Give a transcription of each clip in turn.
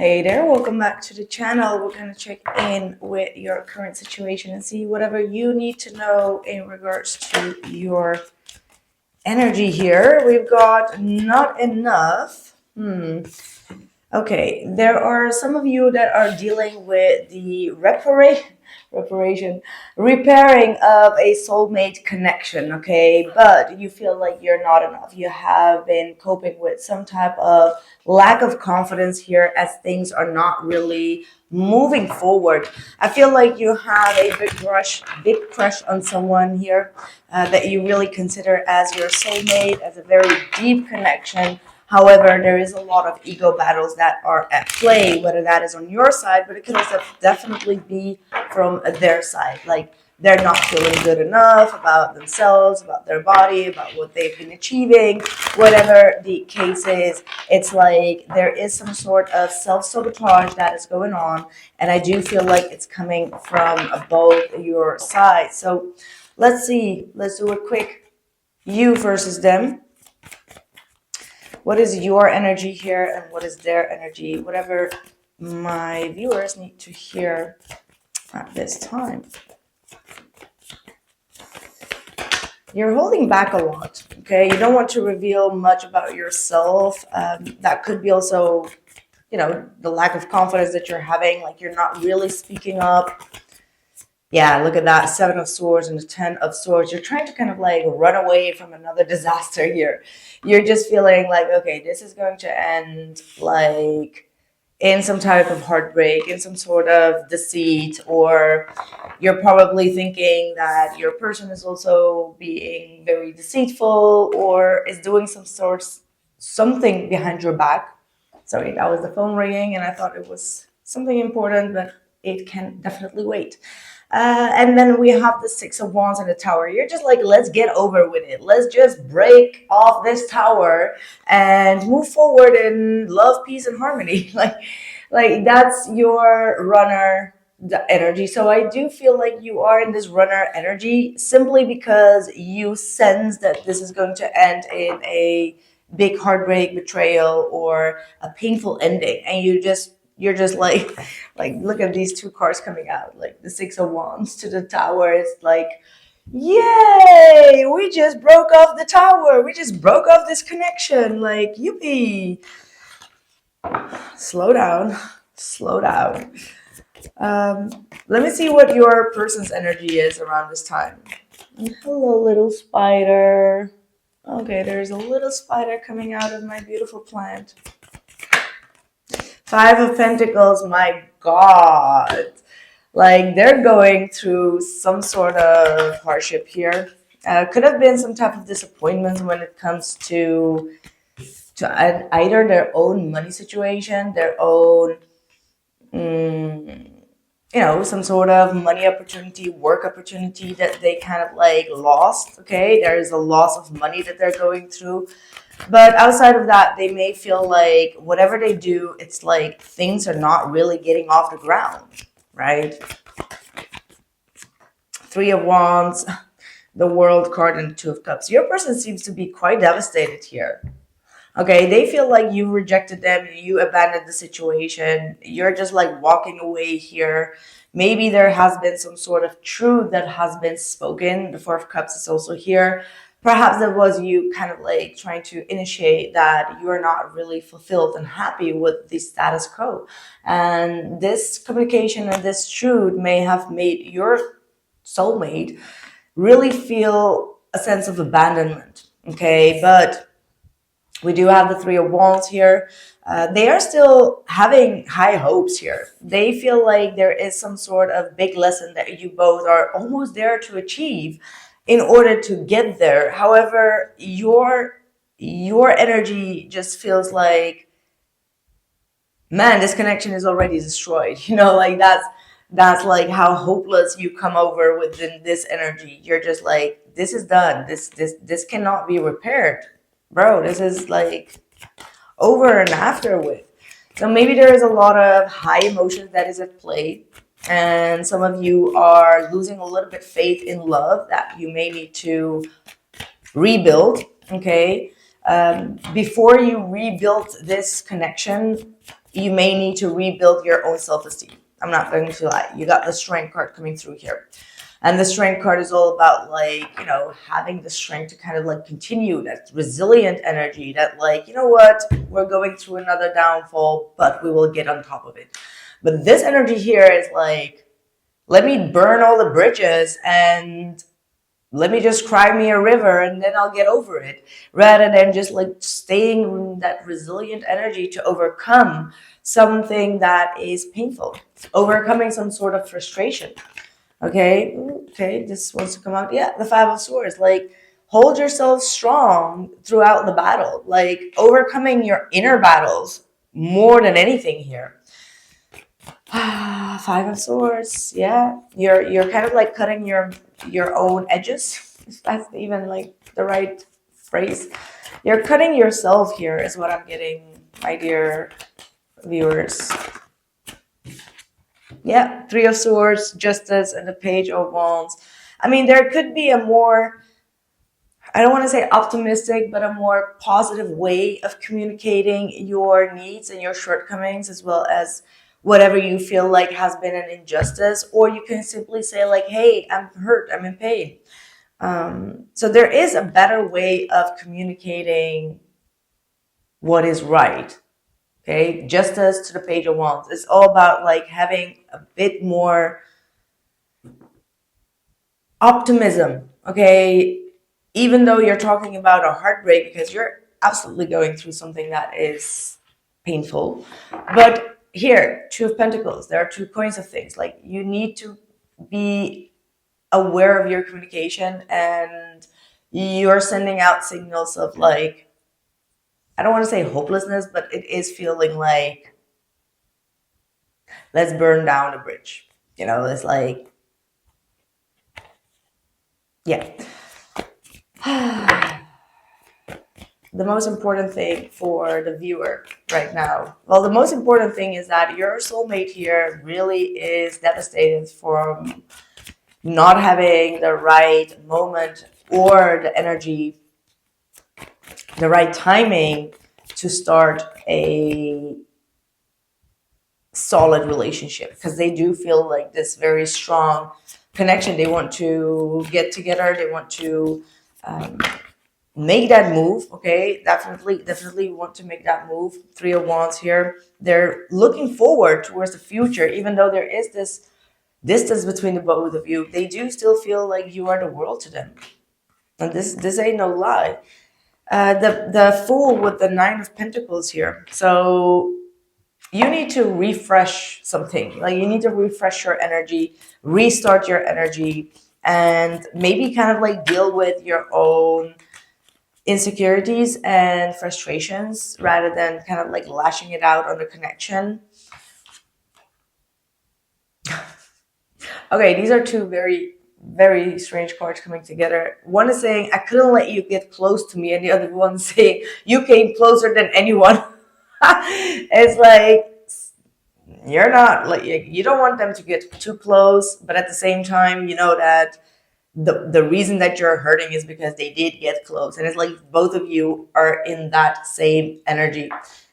Hey there, welcome back to the channel. We're going to check in with your current situation and see whatever you need to know in regards to your energy here. We've got not enough. Okay, there are some of you that are dealing with the repairing of a soulmate connection, okay? But you feel like you're not enough. You have been coping with some type of lack of confidence here as things are not really moving forward. I feel like you have a big crush on someone here that you really consider as your soulmate, as a very deep connection. However, there is a lot of ego battles that are at play, whether that is on your side, but it could also definitely be from their side. Like they're not feeling good enough about themselves, about their body, about what they've been achieving, whatever the case is. It's like there is some sort of self-sabotage that is going on, and I do feel like it's coming from both your sides. So let's see. Let's do a quick you versus them. What is your energy here and what is their energy? Whatever my viewers need to hear at this time. You're holding back a lot, okay? You don't want to reveal much about yourself. That could be also, the lack of confidence that you're having, like you're not really speaking up. Yeah, look at that, 7 of Swords and the 10 of Swords. You're trying to kind of like run away from another disaster here. You're just feeling like, okay, this is going to end like in some type of heartbreak, in some sort of deceit, or you're probably thinking that your person is also being very deceitful or is doing something behind your back. Sorry, that was the phone ringing and I thought it was something important, but it can definitely wait. And then we have the 6 of Wands and the Tower. You're just like, let's get over with it. Let's just break off this tower and move forward in love, peace, and harmony. like that's your runner energy. So I do feel like you are in this runner energy simply because you sense that this is going to end in a big heartbreak, betrayal, or a painful ending, and you're just like look at these two cards coming out, like the 6 of Wands to the Tower. It's like, yay, we just broke off the tower, we just broke off this connection, like yippee. Slow down, slow down. Let me see what your person's energy is around this time. And hello, little spider. Okay, there's a little spider coming out of my beautiful plant. 5 of Pentacles, my God. Like they're going through some sort of hardship here. Could have been some type of disappointment when it comes to either their own money situation, their own, some sort of money opportunity, work opportunity that they kind of like lost. Okay, there is a loss of money that they're going through. But outside of that, they may feel like whatever they do, it's like things are not really getting off the ground, right? 3 of Wands, the World card, and 2 of Cups. Your person seems to be quite devastated here. Okay, they feel like you rejected them, you abandoned the situation, you're just like walking away here. Maybe there has been some sort of truth that has been spoken. The 4 of Cups is also here. Perhaps that was you kind of like trying to initiate that you're not really fulfilled and happy with the status quo. And this communication and this truth may have made your soulmate really feel a sense of abandonment. Okay, but we do have the 3 of Wands here. They are still having high hopes here. They feel like there is some sort of big lesson that you both are almost there to achieve in order to get there. However, your energy just feels like, man, this connection is already destroyed. Like that's like how hopeless you come over within this energy. You're just like, this is done. This cannot be repaired. Bro, this is like over and after with. So maybe there is a lot of high emotions that is at play. And some of you are losing a little bit faith in love that you may need to rebuild, okay? Before you rebuild this connection, you may need to rebuild your own self-esteem. I'm not going to lie. You got the strength card coming through here. And the strength card is all about, like, you know, having the strength to kind of like continue that resilient energy that, like, you know what, we're going through another downfall, but we will get on top of it. But this energy here is like, let me burn all the bridges and let me just cry me a river and then I'll get over it, rather than just like staying in that resilient energy to overcome something that is painful, overcoming some sort of frustration. Okay, okay, this wants to come out. Yeah, the Five of Swords. Like, hold yourself strong throughout the battle, like overcoming your inner battles more than anything here. Five of Swords. Yeah, you're kind of like cutting your own edges, if that's even like the right phrase. You're cutting yourself here is what I'm getting, my dear viewers. Yeah, Three of Swords, Justice, and the Page of Wands. I mean, there could be a more, I don't want to say optimistic, but a more positive way of communicating your needs and your shortcomings, as well as whatever you feel like has been an injustice. Or you can simply say like, hey, I'm hurt, I'm in pain. So there is a better way of communicating what is right. Okay, Justice to the Page of Wands. It's all about like having a bit more optimism. Okay, even though you're talking about a heartbreak, because you're absolutely going through something that is painful. But here, Two of Pentacles, there are 2 coins of things. Like, you need to be aware of your communication, and you're sending out signals of like, I don't want to say hopelessness, but it is feeling like, let's burn down the bridge. You know, it's like, yeah. The most important thing for the viewer right now, well, the most important thing is that your soulmate here really is devastated from not having the right moment or the energy, the right timing to start a solid relationship, because they do feel like this very strong connection. They want to get together. They want to make that move. Okay, definitely want to make that move. Three of Wands here. They're looking forward towards the future, even though there is this distance between the both of you. They do still feel like you are the world to them, and this ain't no lie. The Fool with the Nine of Pentacles here. So you need to refresh something. Like, you need to refresh your energy, restart your energy, and maybe kind of like deal with your own insecurities and frustrations rather than kind of like lashing it out on the connection. Okay, these are 2 very, very strange cards coming together. One is saying, I couldn't let you get close to me, and the other one saying, you came closer than anyone. It's like, you're not, like, you don't want them to get too close, but at the same time, you know that the reason that you're hurting is because they did get close, and it's like both of you are in that same energy.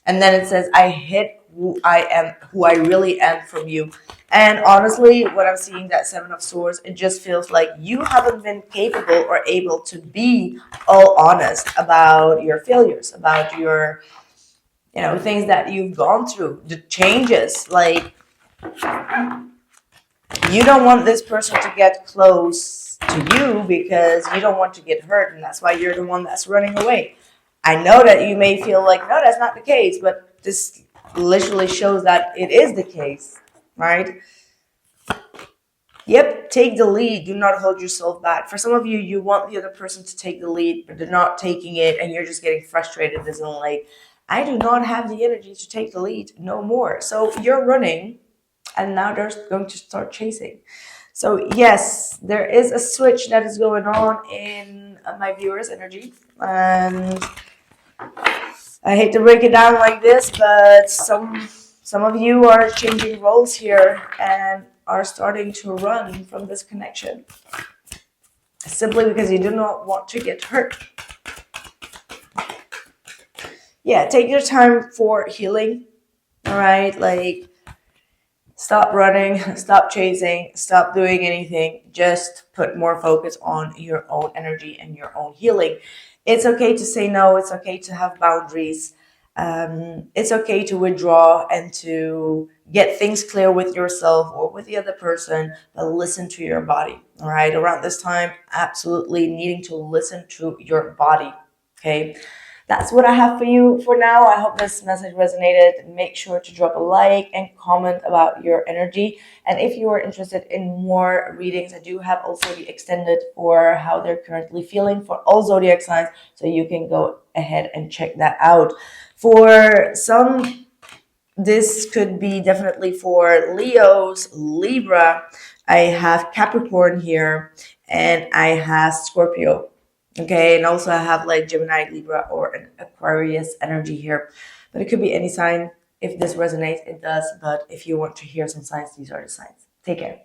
And then it says, I hid who I really am from you. And honestly, when I'm seeing that Seven of Swords, it just feels like you haven't been capable or able to be all honest about your failures, about your, you know, things that you've gone through, the changes. Like, you don't want this person to get close to you because you don't want to get hurt, and that's why you're the one that's running away. I know that you may feel like, no, that's not the case, but this literally shows that it is the case, right? Yep, take the lead. Do not hold yourself back. For some of you, you want the other person to take the lead, but they're not taking it, and you're just getting frustrated. As in, like, I do not have the energy to take the lead no more. So you're running, and now they're going to start chasing. So yes, there is a switch that is going on in my viewers' energy, and I hate to break it down like this, but some of you are changing roles here and are starting to run from this connection simply because you do not want to get hurt. Yeah, take your time for healing. All right, like stop running, stop chasing, stop doing anything. Just put more focus on your own energy and your own healing. It's okay to say no, it's okay to have boundaries. It's okay to withdraw and to get things clear with yourself or with the other person, but listen to your body. All right, around this time, absolutely needing to listen to your body. Okay, that's what I have for you for now. I hope this message resonated. Make sure to drop a like and comment about your energy. And if you are interested in more readings, I do have also the extended for how they're currently feeling for all zodiac signs. So you can go ahead and check that out. For some, this could be definitely for Leos, Libra. I have Capricorn here and I have Scorpio. Okay, and also I have like Gemini, Libra, or an Aquarius energy here. But it could be any sign. If this resonates, it does. But if you want to hear some signs, these are the signs. Take care.